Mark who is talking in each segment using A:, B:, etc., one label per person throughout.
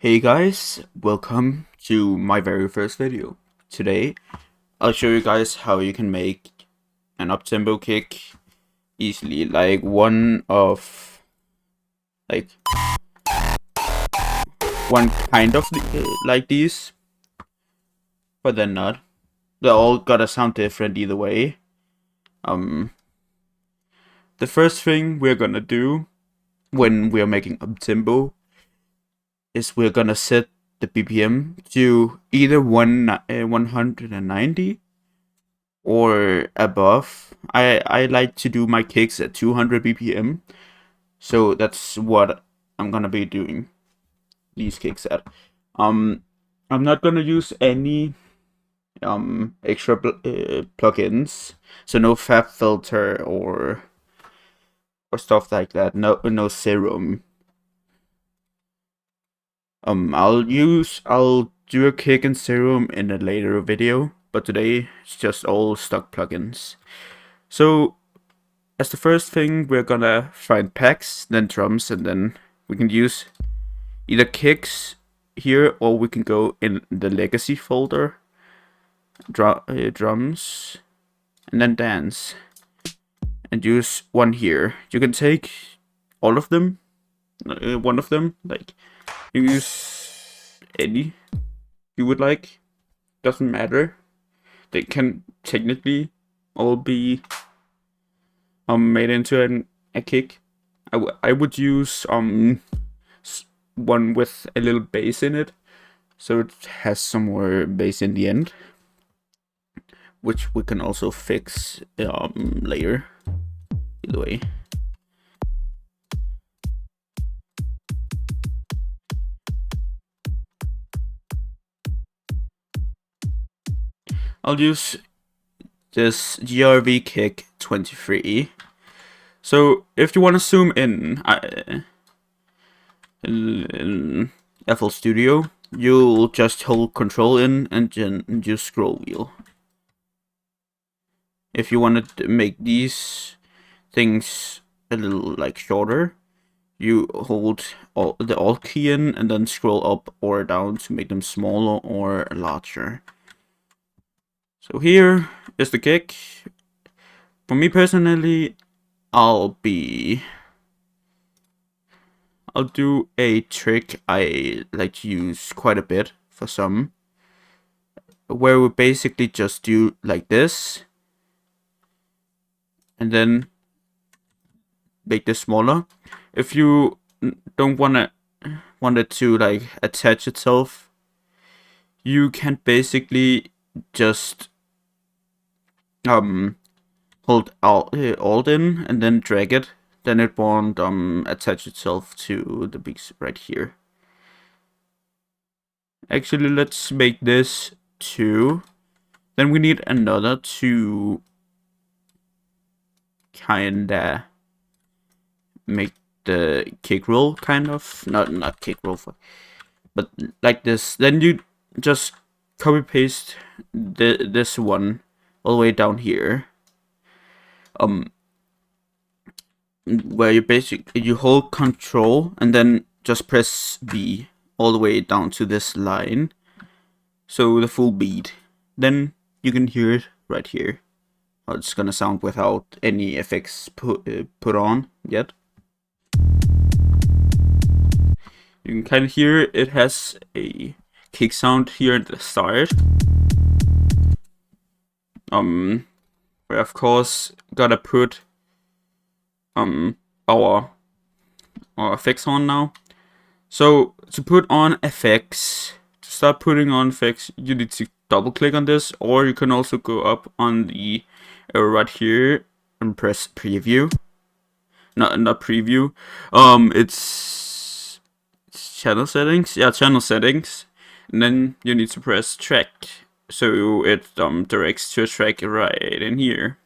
A: Hey guys, welcome to my very first video. Today, I'll show you guys how you can make an uptempo kick easily, like like one kind of like these, but they're not. They all gotta sound different either way. The first thing we're gonna do when we're making uptempo is we're gonna set the BPM to either 190 or above. I like to do my kicks at 200 BPM, so that's what I'm gonna be doing these kicks at. I'm not gonna use any extra plugins, so no fab filter or stuff like that. No serum. I'll do a kick and serum in a later video, but today it's just all stock plugins. So as the first thing, we're gonna find packs, then drums, and then we can use either kicks here, or we can go in the legacy folder, drums, and then dance, and use one here. You can take all of them, one of them, like you use any you would like, doesn't matter. They can technically all be made into a kick. I would use one with a little bass in it, so it has some more bass in the end, which we can also fix later. Either way. I'll use this GRV kick 23. So if you want to zoom in FL Studio, you'll just hold Control in and then use scroll wheel. If you want to make these things a little like shorter, you hold the Alt key in and then scroll up or down to make them smaller or larger. So here is the kick. For me personally, I'll do a trick I like to use quite a bit for some, where we basically just do like this, and then make this smaller. If you don't want it to like attach itself, you can basically just hold alt in and then drag it. Then it won't attach itself to the piece right here. Actually, let's make this 2. Then we need another to kinda make the kick roll, kind of. Not kick roll, but like this. Then you just copy paste this one all the way down here. Where you hold Control and then just press B all the way down to this line, so the full beat. Then you can hear it right here. How it's gonna sound without any effects put on yet. You can kind of hear it has a kick sound here at the start. We of course gotta put our effects on now. So to put on effects, to start putting on effects, you need to double click on this, or you can also go up on the arrow right here and press preview. Not preview. It's channel settings. Yeah, channel settings. And then you need to press track, so it directs to a track right in here.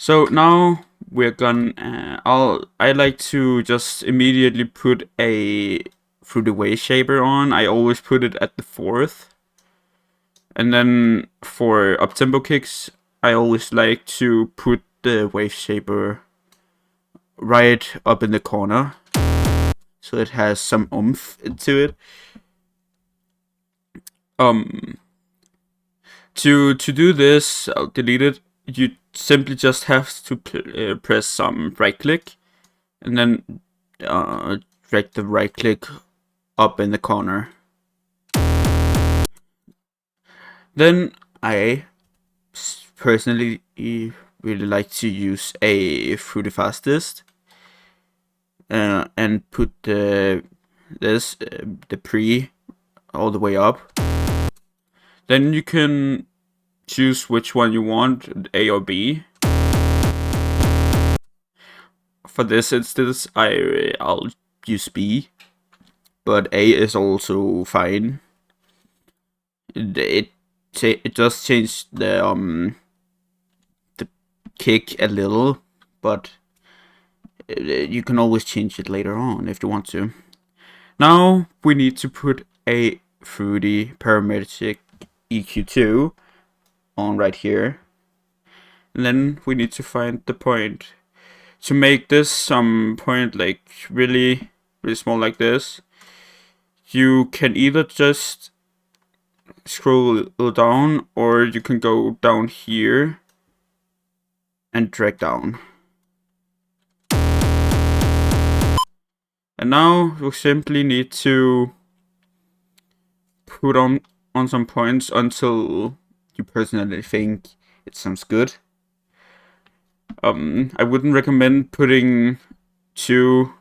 A: So now we're gonna, I like to just immediately put a through the wave shaper on. I always put it at the 4th. And then for uptempo kicks, I always like to put the wave shaper right up in the corner, so it has some oomph to it. To do this, I'll delete it. You simply just have to press some right click, and then drag the right click up in the corner. Then I personally really like to use a through the fastest and put the pre all the way up. Then you can choose which one you want, A or B. For this instance, I'll use B, but A is also fine. It does change the kick a little, but you can always change it later on if you want to. Now we need to put a fruity parametric EQ2 on right here, and then we need to find the point. To make this some point like really small like this, you can either just scroll down, or you can go down here and drag down. And now we simply need to put on some points until you personally think it sounds good. I wouldn't recommend putting two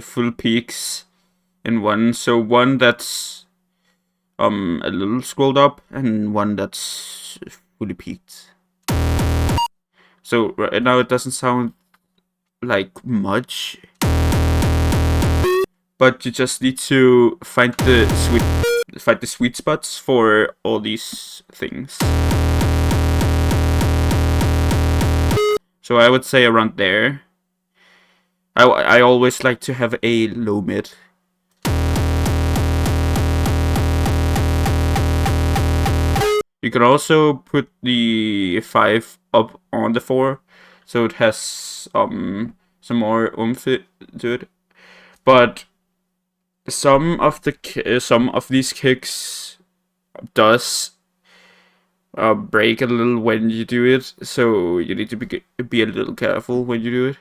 A: full peaks in one. So one that's a little scrolled up and one that's fully peaked. So right now it doesn't sound like much, but you just need to find the sweet spots for all these things. So I would say around there. I always like to have a low mid. You can also put the 5 up on the 4, so it has some more oomph to it. But some of these kicks does break a little when you do it, so you need to be a little careful when you do it.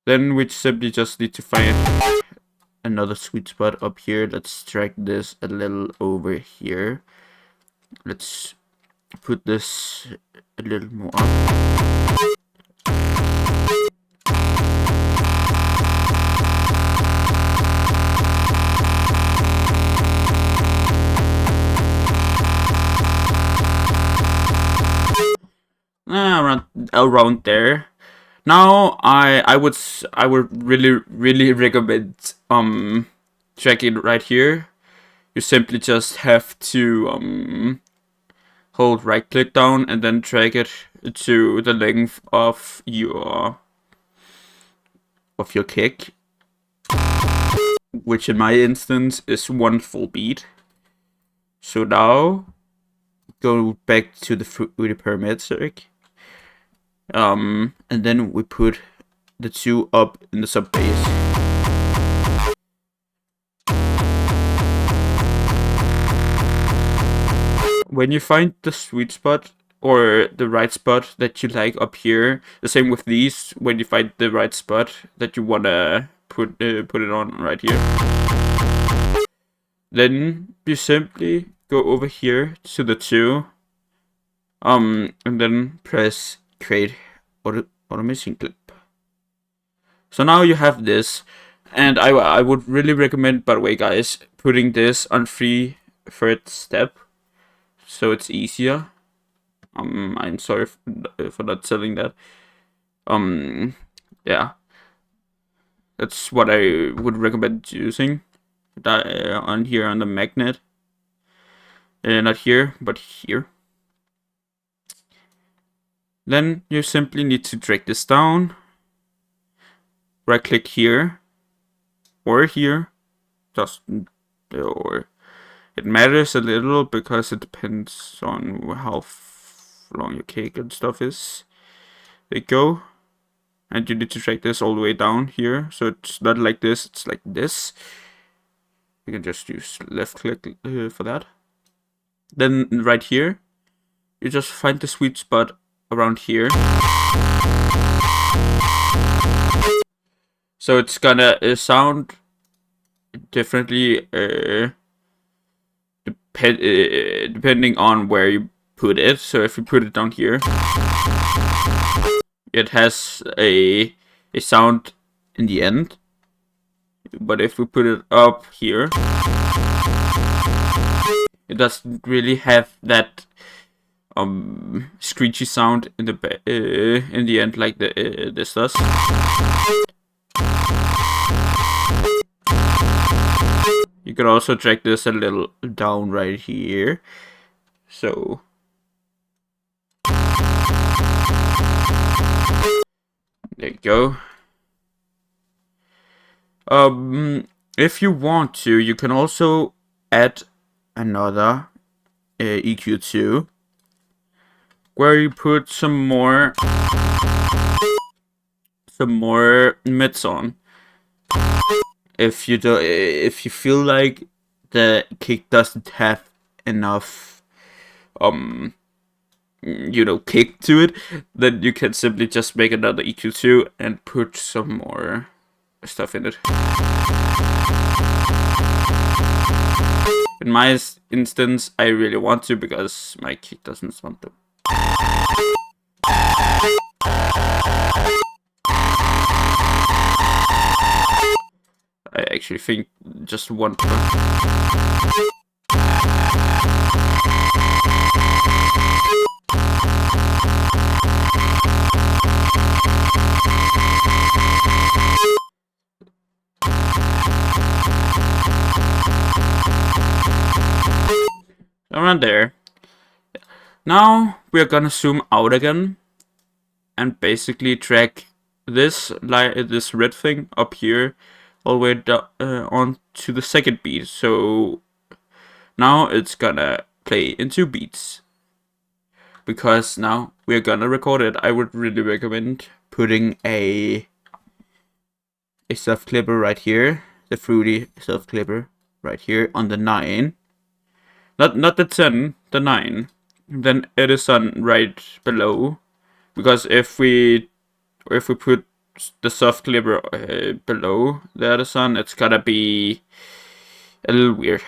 A: Then we simply just need to find another sweet spot up here. Let's drag this a little over here. Let's put this a little more up. Around there. Now I would really recommend dragging it right here. You simply just have to hold right click down and then drag it to the length of your kick, which in my instance is 1 full beat. So now go back to the fruity parametric. And then we put the 2 up in the sub bass. When you find the sweet spot or the right spot that you like up here, the same with these. When you find the right spot that you wanna put it on right here, then you simply go over here to the 2, and then press create automation clip. So now you have this, and I would really recommend, by the way, guys, putting this on 3/3 step, so it's easier. I'm sorry for not telling that. Yeah, that's what I would recommend using. On here on the magnet, not here, but here. Then you simply need to drag this down, right click here or here, or it matters a little because it depends on how long your kick and stuff is. There you go. And you need to drag this all the way down here, so it's not like this, it's like this. You can just use left click for that. Then right here, you just find the sweet spot around here. So it's gonna sound differently depending on where you put it. So if you put it down here, it has a sound in the end. But if we put it up here, it doesn't really have that screechy sound in the end like this does. You can also drag this a little down right here. So there you go. If you want to, you can also add another EQ2 where you put some more mids on. If you feel like the kick doesn't have enough kick to it, then you can simply just make another EQ2 and put some more stuff in it. In my instance, I really want to because my kick doesn't want to. I actually think just one. Around there. Now we're gonna zoom out again and basically drag this red thing up here all the way down on to the second beat. So now it's gonna play in 2 beats. Because now we're gonna record it. I would really recommend putting a soft clipper right here, the fruity soft clipper right here on the 9. Not the 10, the 9. Then Edison right below. Because if we put the soft clipper below the Edison, it's gonna be a little weird.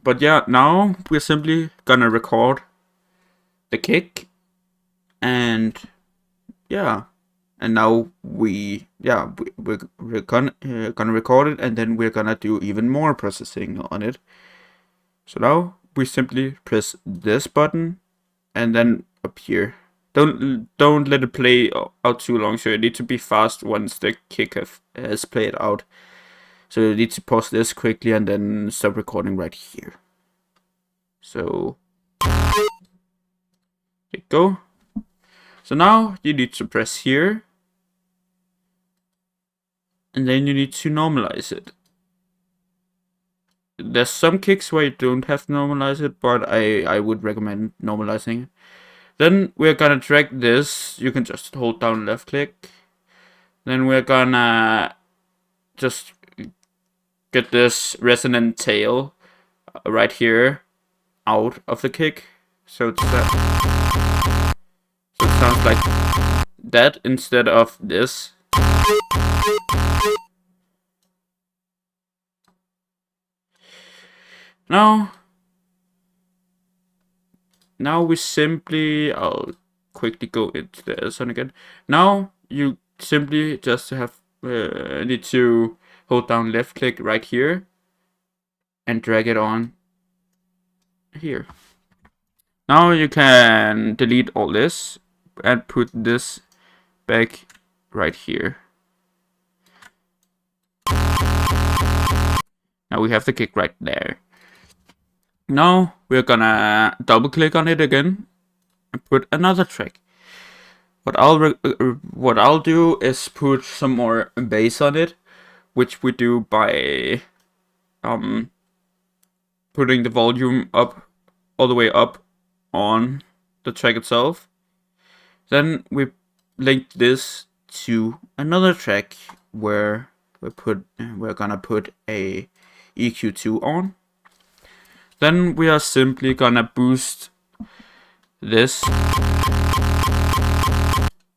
A: But yeah, now we're simply gonna record the kick, and yeah, and now we're gonna record it, and then we're gonna do even more processing on it. So now we simply press this button, and then up here. Don't let it play out too long. So you need to be fast once the kick has played out. So you need to pause this quickly and then stop recording right here. So there you go. So now you need to press here, and then you need to normalize it. There's some kicks where you don't have to normalize it, but I would recommend normalizing it. Then we're gonna drag this. You can just hold down left click. Then we're gonna just get this resonant tail right here out of the kick. So it sounds like that instead of this. Now we simply, I'll quickly go into the Edison again. Now you simply just need to hold down left click right here and drag it on here. Now you can delete all this and put this back right here. Now we have the kick right there. Now we're gonna double click on it again and put another track. What I'll do is put some more bass on it, which we do by putting the volume up all the way up on the track itself. Then we link this to another track where we're gonna put a EQ2 on. Then we are simply gonna boost this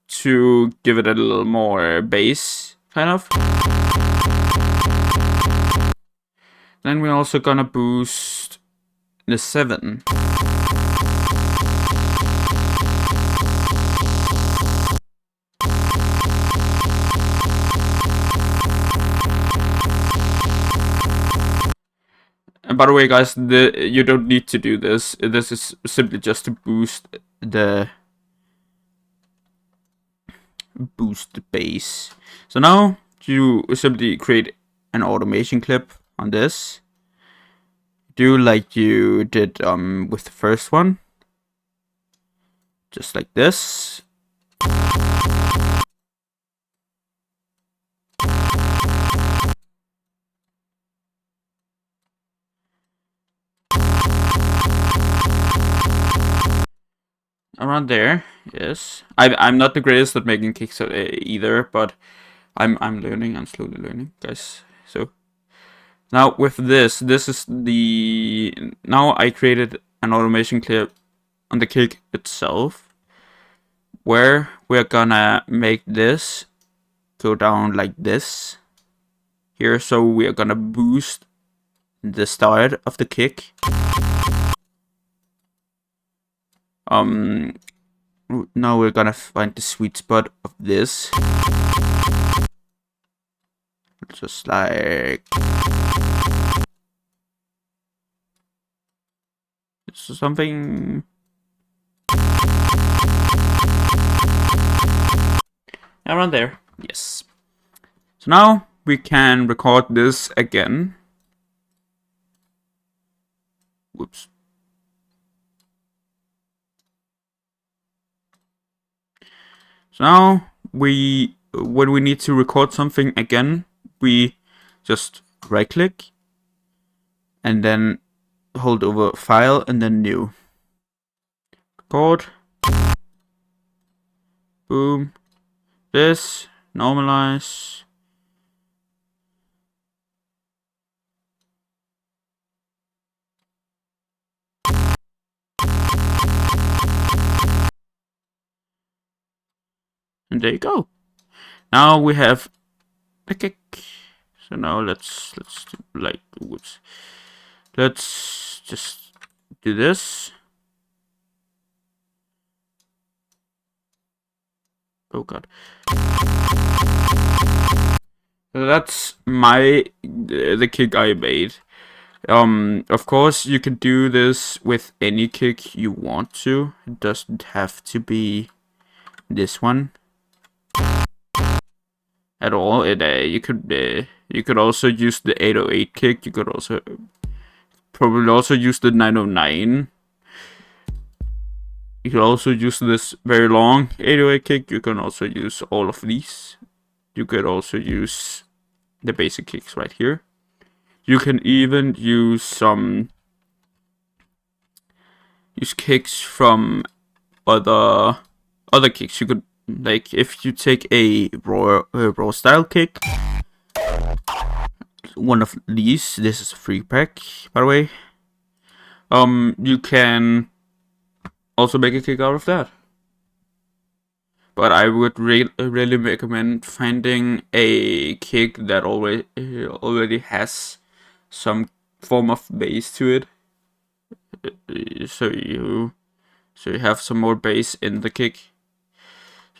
A: to give it a little more bass, kind of. Then we're also gonna boost the 7. And by the way, guys, you don't need to do this. This is simply just to boost the bass. So now you simply create an automation clip on this. Do like you did with the first one. Just like this. Around there, yes. I'm not the greatest at making kicks either, but I'm learning. I'm slowly learning, guys. So now with this is the now I created an automation clip on the kick itself, where we're gonna make this go down like this here. So we are gonna boost the start of the kick. Now we're gonna find the sweet spot of this. Just like something. Around there, yes. So now we can record this again. Whoops. So now when we need to record something again, we just right click and then hold over file and then new. Record. Boom. This. Normalize. And there you go. Now we have a kick. So now let's like whoops. Let's just do this. Oh god. So that's the kick I made. Of course you can do this with any kick you want to. It doesn't have to be this one at all. You could also use the 808 kick. You could also probably also use the 909. You can also use this very long 808 kick. You can also use all of these. You could also use the basic kicks right here. You can even use some kicks from other kicks. You could, like, if you take a raw style kick, one of these. This is a free pack, by the way. You can also make a kick out of that. But I would really recommend finding a kick that already has some form of bass to it. So you have some more bass in the kick.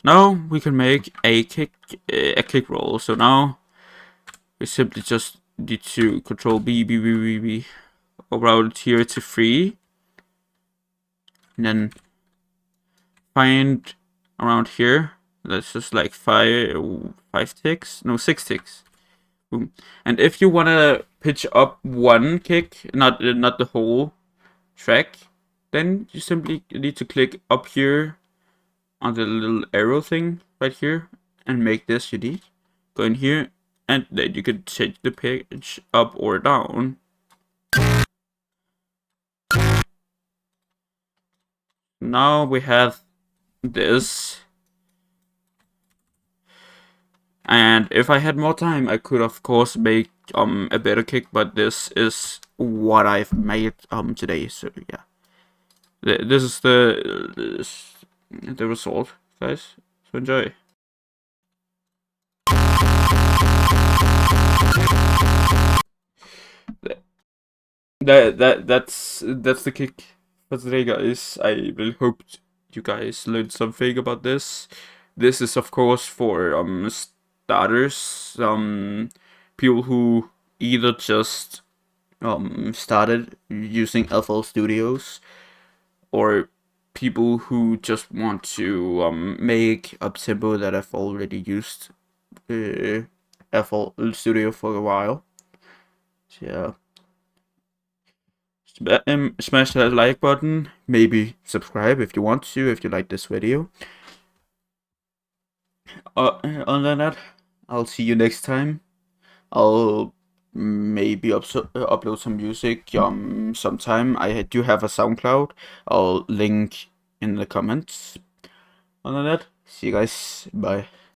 A: Now we can make a kick roll. So now we simply just need to control B, route here to 3, and then find around here. That's just like 5 ticks, no 6 ticks. Boom. And if you wanna pitch up one kick, not the whole track, then you simply need to click up here on the little arrow thing right here and make this unique. Go in here and then you can change the pitch up or down. now we have this. And if I had more time, I could of course make a better kick, but this is what I've made today. So yeah, this is the result, guys. So enjoy. That's the kick for today, guys. I really hope you guys learned something about this. This is of course for starters, people who either just started using FL Studios, or people who just want to make uptempo that have already used FL Studio for a while. So, yeah. Smash that like button, maybe subscribe if you want to, if you like this video. Other than that, I'll see you next time. I'll maybe upload some music sometime. I do have a SoundCloud. I'll link in the comments. Other than that, see you guys. Bye.